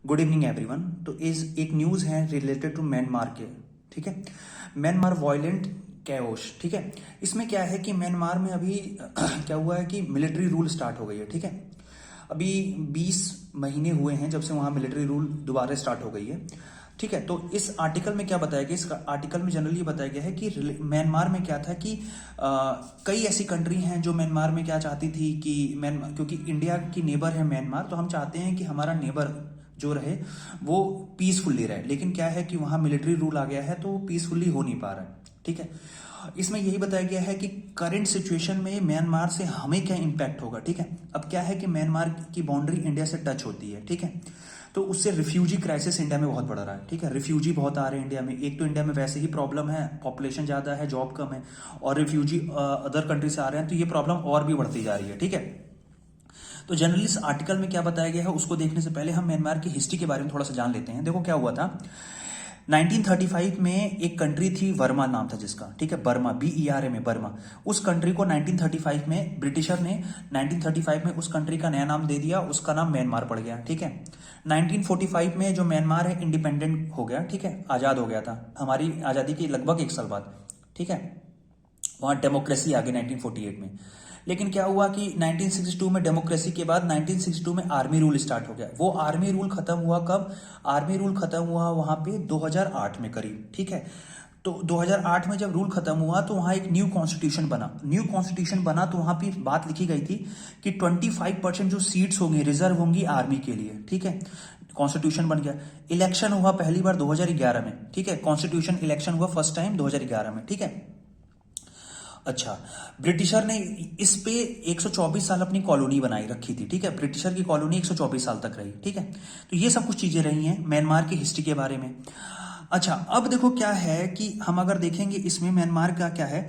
Good evening everyone. तो इस एक न्यूज़ है रिलेटेड टू म्यांमार के। ठीक है, म्यांमार वायलेंट कैओस। ठीक है, इसमें क्या है कि म्यांमार में अभी क्या हुआ है कि मिलिट्री रूल स्टार्ट हो गई है। ठीक है, अभी 20 महीने हुए हैं जब से वहाँ मिलिट्री रूल दोबारा स्टार्ट हो गई है। ठीक है, तो इस आर्टिकल में क्या बताया गया, इस आर्टिकल में जनरली बताया गया है कि म्यांमार में क्या था कि कई ऐसी कंट्री हैं जो म्यांमार में क्या चाहती थी कि म्यांमार, क्योंकि इंडिया की नेबर है म्यांमार, तो हम चाहते हैं कि हमारा नेबर जो रहे वो पीसफुली रहे। लेकिन क्या है कि वहाँ मिलिट्री रूल आ गया है तो पीसफुली हो नहीं पा रहा है। ठीक है, इसमें यही बताया गया है कि करंट सिचुएशन में म्यांमार से हमें क्या इम्पैक्ट होगा। ठीक है, अब क्या है कि म्यांमार की बाउंड्री इंडिया से टच होती है। ठीक है, तो उससे रिफ्यूजी क्राइसिस इंडिया में बहुत बढ़ रहा है। ठीक है, रिफ्यूजी बहुत आ रहे हैं इंडिया में। एक तो इंडिया में वैसे ही प्रॉब्लम है, पॉपुलेशन ज़्यादा है, जॉब कम है, और रिफ्यूजी अदर कंट्री से आ रहे हैं, तो ये प्रॉब्लम और भी बढ़ती जा रही है। ठीक है, तो जनरली इस आर्टिकल में क्या बताया गया है उसको देखने से पहले हम म्यांमार की हिस्ट्री के बारे में थोड़ा सा जान लेते हैं। देखो क्या हुआ था, 1935 में एक कंट्री थी, वर्मा नाम था जिसका। ठीक है, बर्मा, BERMA में बर्मा। उस कंट्री को 1935 में ब्रिटिशर ने 1935 में उस कंट्री का नया नाम दे दिया, उसका नाम म्यांमार पड़ गया। ठीक है, 1945 में जो म्यांमार है इंडिपेंडेंट हो गया। ठीक है, आज़ाद हो गया था हमारी आज़ादी के लगभग 1 साल बाद। ठीक है, वहाँ डेमोक्रेसी आ गई 1948 में। लेकिन क्या हुआ कि 1962 में डेमोक्रेसी के बाद 1962 में आर्मी रूल स्टार्ट हो गया। वो आर्मी रूल खत्म हुआ कब? आर्मी रूल खत्म हुआ वहाँ पे 2008 में करीब। ठीक है, तो 2008 में जब रूल खत्म हुआ तो वहाँ एक न्यू कॉन्स्टिट्यूशन बना। न्यू कॉन्स्टिट्यूशन बना तो वहाँ पे बात लिखी गई थी कि 25% जो सीट्स होंगी रिजर्व होंगी आर्मी के लिए। ठीक है, कॉन्स्टिट्यूशन बन गया। इलेक्शन हुआ पहली बार 2011 में। ठीक है, कॉन्स्टिट्यूशन इलेक्शन हुआ फर्स्ट टाइम 2011 में। ठीक है, अच्छा, ब्रिटिशर ने इस पे 124 साल अपनी कॉलोनी बनाई रखी थी। ठीक है, ब्रिटिशर की कॉलोनी 124 साल तक रही। ठीक है, तो ये सब कुछ चीजें रही हैं म्यांमार की हिस्ट्री के बारे में। अच्छा, अब देखो क्या है कि हम अगर देखेंगे इसमें म्यांमार का क्या है,